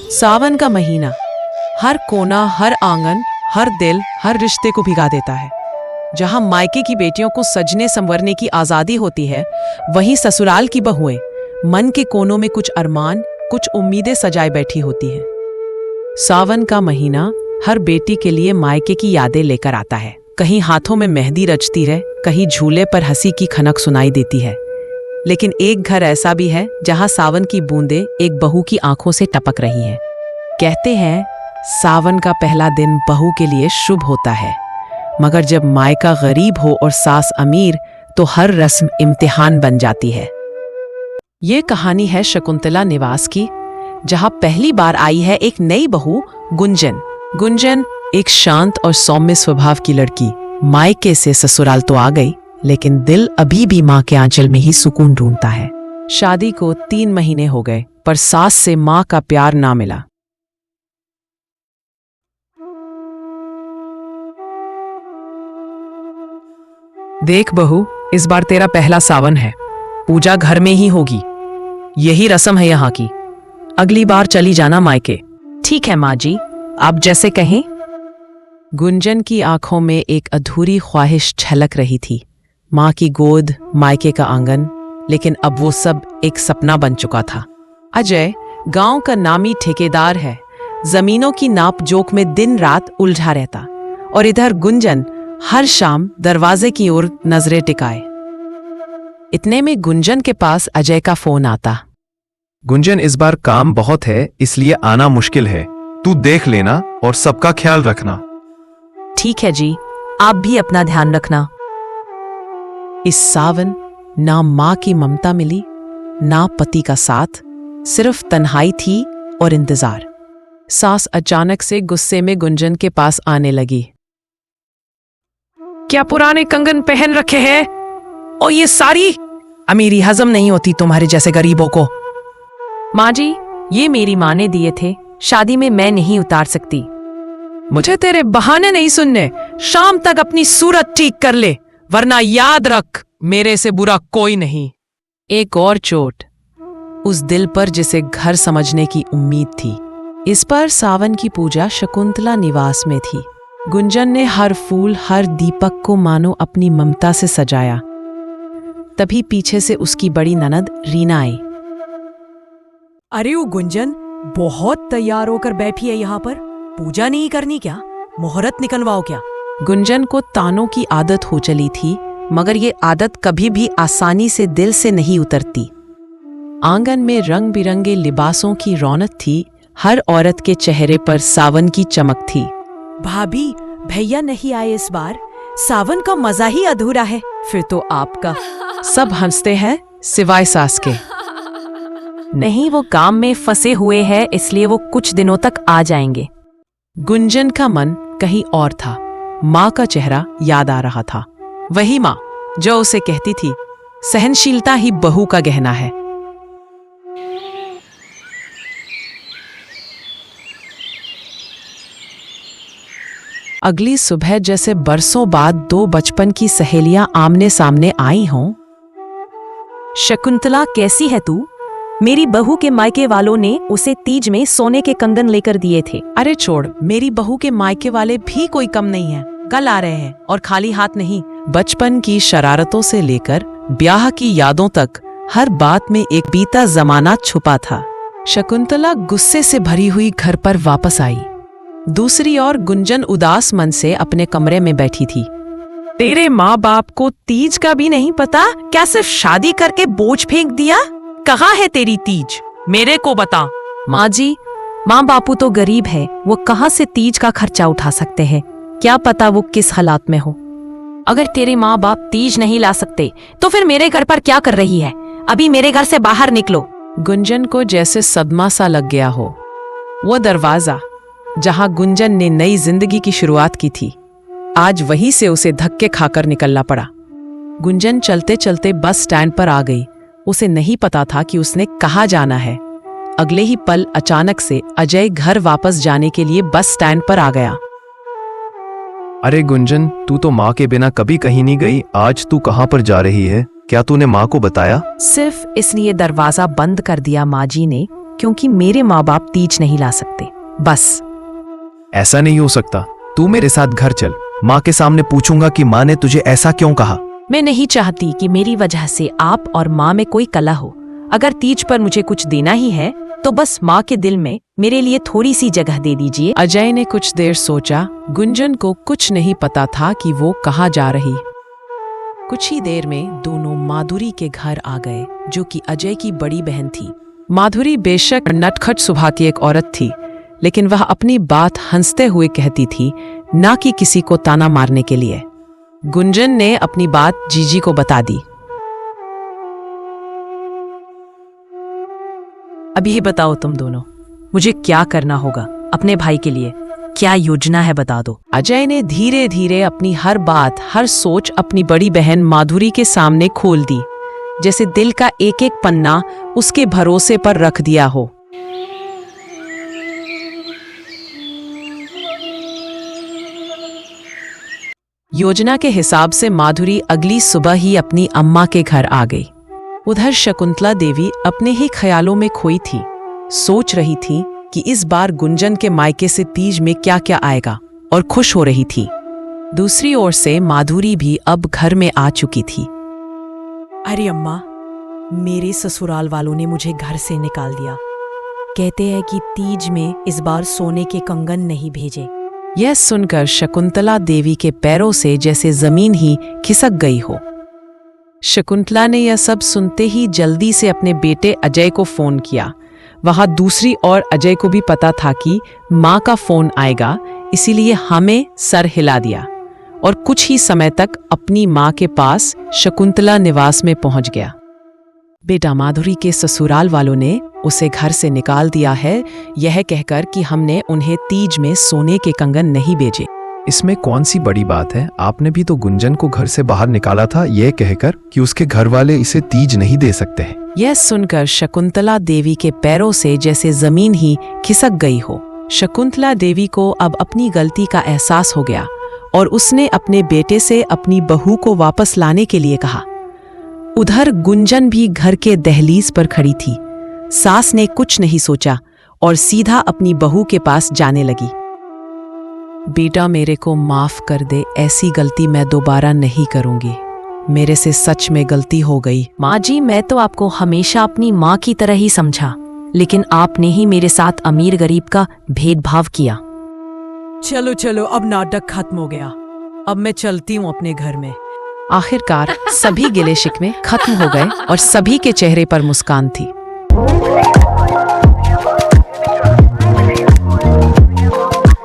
सावन का महीना हर कोना, हर आंगन, हर दिल, हर रिश्ते को भिगा देता है। जहां मायके की बेटियों को सजने संवरने की आजादी होती है, वहीं ससुराल की बहुएं मन के कोनों में कुछ अरमान, कुछ उम्मीदें सजाए बैठी होती हैं। सावन का महीना हर बेटी के लिए मायके की यादें लेकर आता है। कहीं हाथों में मेहंदी रचती है, कहीं झूले पर हंसी की खनक सुनाई देती है। लेकिन एक घर ऐसा भी है जहां सावन की बूंदें एक बहू की आंखों से टपक रही हैं। कहते हैं सावन का पहला दिन बहू के लिए शुभ होता है, मगर जब मायका गरीब हो और सास अमीर तो हर रस्म इम्तिहान बन जाती है। ये कहानी है शकुंतला निवास की, जहां पहली बार आई है एक नई बहू गुंजन। गुंजन एक शांत और सौम्य स्वभाव की लड़की मायके से ससुराल तो आ गई, लेकिन दिल अभी भी मां के आंचल में ही सुकून ढूंढता है। शादी को 3 महीने हो गए, पर सास से मां का प्यार ना मिला। देख बहू, इस बार तेरा पहला सावन है, पूजा घर में ही होगी। यही रस्म है यहाँ की। अगली बार चली जाना मायके। ठीक है माँ जी, आप जैसे कहें। गुंजन की आंखों में एक अधूरी ख्वाहिश छलक रही थी। माँ की गोद, मायके का आंगन, लेकिन अब वो सब एक सपना बन चुका था। अजय गांव का नामी ठेकेदार है, जमीनों की नाप जोख में दिन रात उलझा रहता, और इधर गुंजन हर शाम दरवाजे की ओर नजरें टिकाए। इतने में गुंजन के पास अजय का फोन आता। गुंजन, इस बार काम बहुत है, इसलिए आना मुश्किल है। तू देख लेना और सबका ख्याल रखना। ठीक है जी, आप भी अपना ध्यान रखना। इस सावन ना मां की ममता मिली, ना पति का साथ, सिर्फ तन्हाई थी और इंतजार। सास अचानक से गुस्से में गुंजन के पास आने लगी। क्या पुराने कंगन पहन रखे हैं? और ये सारी अमीरी हजम नहीं होती तुम्हारे जैसे गरीबों को। माँ जी, ये मेरी माँ ने दिए थे, शादी में मैं नहीं उतार सकती। मुझे तेरे बहाने नहीं सुनने। शाम तक अपनी सूरत ठीक कर ले, वरना याद रख, मेरे से बुरा कोई नहीं। एक और चोट उस दिल पर जिसे घर समझने की उम्मीद थी। इस पर सावन की पूजा शकुंतला निवास में थी। गुंजन ने हर फूल, हर दीपक को मानो अपनी ममता से सजाया। तभी पीछे से उसकी बड़ी ननद रीना आई। अरे वो गुंजन बहुत तैयार होकर बैठी है यहाँ पर। पूजा नहीं करनी क्या? मुहूर्त निकलवाओ क्या? गुंजन को तानों की आदत हो चली थी, मगर ये आदत कभी भी आसानी से दिल से नहीं उतरती। आंगन में रंग बिरंगे लिबासों की रौनक थी, हर औरत के चेहरे पर सावन की चमक थी। भाभी, भैया नहीं आए इस बार, सावन का मजा ही अधूरा है। फिर तो आपका। सब हंसते हैं सिवाय सास के। नहीं, वो काम में फंसे हुए हैं, इसलिए वो कुछ दिनों तक आ जाएंगे। गुंजन का मन कहीं और था। माँ का चेहरा याद आ रहा था, वही माँ जो उसे कहती थी सहनशीलता ही बहू का गहना है। अगली सुबह जैसे बरसों बाद 2 बचपन की सहेलियां आमने सामने आई हों। शकुंतला, कैसी है तू? मेरी बहू के मायके वालों ने उसे तीज में सोने के कंगन लेकर दिए थे। अरे छोड़, मेरी बहू के मायके वाले भी कोई कम नहीं है। कल आ रहे हैं और खाली हाथ नहीं। बचपन की शरारतों से लेकर ब्याह की यादों तक हर बात में एक बीता जमाना छुपा था। शकुंतला गुस्से से भरी हुई घर पर वापस आई। दूसरी ओर गुंजन उदास मन से अपने कमरे में बैठी थी। तेरे माँ बाप को तीज का भी नहीं पता? क्या सिर्फ शादी करके बोझ फेंक दिया? कहाँ है तेरी तीज? मेरे को बता। माँ जी, माँ बापू तो गरीब है, वो कहाँ से तीज का खर्चा उठा सकते हैं? क्या पता वो किस हालात में हो। अगर तेरे माँ बाप तीज नहीं ला सकते तो फिर मेरे घर पर क्या कर रही है? अभी मेरे घर से बाहर निकलो। गुंजन को जैसे सदमा सा लग गया हो। वो दरवाजा जहां गुंजन ने नई जिंदगी की शुरुआत की थी, आज वहीं से उसे धक्के खाकर निकलना पड़ा। गुंजन चलते चलते बस स्टैंड पर आ गई। उसे नहीं पता था कि उसने कहाँ जाना है। अगले ही पल अचानक से अजय घर वापस जाने के लिए बस स्टैंड पर आ गया। अरे गुंजन, तू तो माँ के बिना कभी कहीं नहीं गई, आज तू कहाँ पर जा रही है? क्या तूने माँ को बताया? सिर्फ इसलिए दरवाजा बंद कर दिया माँ जी ने क्योंकि मेरे माँ बाप तीज नहीं ला सकते। बस। ऐसा नहीं हो सकता। तू मेरे साथ घर चल, माँ के सामने पूछूंगा कि माँ ने तुझे ऐसा क्यों कहा। मैं नहीं चाहती कि मेरी वजह से आप और माँ में कोई कलह हो। अगर तीज पर मुझे कुछ देना ही है तो बस माँ के दिल में मेरे लिए थोड़ी सी जगह दे दीजिए। अजय ने कुछ देर सोचा। गुंजन को कुछ नहीं पता था कि वो कहाँ जा रही। कुछ ही देर में दोनों माधुरी के घर आ गए, जो कि अजय की बड़ी बहन थी। माधुरी बेशक नटखट स्वभाव की एक औरत थी, लेकिन वह अपनी बात हंसते हुए कहती थी, ना कि किसी को ताना मारने के लिए। गुंजन ने अपनी बात जीजी को बता दी। अब ये बताओ तुम दोनों, मुझे क्या करना होगा अपने भाई के लिए? क्या योजना है बता दो। अजय ने धीरे धीरे अपनी हर बात, हर सोच अपनी बड़ी बहन माधुरी के सामने खोल दी, जैसे दिल का एक एक पन्ना उसके भरोसे पर रख दिया हो। योजना के हिसाब से माधुरी अगली सुबह ही अपनी अम्मा के घर आ गई। उधर शकुंतला देवी अपने ही ख्यालों में खोई थी। सोच रही थी कि इस बार गुंजन के मायके से तीज में क्या क्या आएगा, और खुश हो रही थी। दूसरी ओर से माधुरी भी अब घर में आ चुकी थी। अरे अम्मा, मेरे ससुराल वालों ने मुझे घर से निकाल दिया। कहते हैं कि तीज में इस बार सोने के कंगन नहीं भेजे। यह सुनकर शकुंतला देवी के पैरों से जैसे जमीन ही खिसक गई हो। शकुंतला ने यह सब सुनते ही जल्दी से अपने बेटे अजय को फोन किया। वहां दूसरी ओर अजय को भी पता था कि माँ का फोन आएगा, इसीलिए हमें सर हिला दिया और कुछ ही समय तक अपनी माँ के पास शकुंतला निवास में पहुंच गया। बेटा, माधुरी के ससुराल वालों ने उसे घर से निकाल दिया है, यह कहकर कि हमने उन्हें तीज में सोने के कंगन नहीं भेजे। इसमें कौन सी बड़ी बात है? आपने भी तो गुंजन को घर से बाहर निकाला था, यह कहकर कि उसके घर वाले इसे तीज नहीं दे सकते हैं। यह सुनकर शकुंतला देवी के पैरों से जैसे जमीन ही खिसक गई हो। शकुंतला देवी को अब अपनी गलती का एहसास हो गया और उसने अपने बेटे से अपनी बहू को वापस लाने के लिए कहा। उधर गुंजन भी घर के दहलीज पर खड़ी थी। सास ने कुछ नहीं सोचा और सीधा अपनी बहू के पास जाने लगी। बेटा, मेरे को माफ कर दे, ऐसी गलती मैं दोबारा नहीं करूंगी। मेरे से सच में गलती हो गई। माँ जी, मैं तो आपको हमेशा अपनी माँ की तरह ही समझा, लेकिन आपने ही मेरे साथ अमीर गरीब का भेदभाव किया। चलो चलो, अब नाटक खत्म हो गया। अब मैं चलती हूँ अपने घर में। आखिरकार सभी गिले शिकवे खत्म हो गए और सभी के चेहरे पर मुस्कान थी।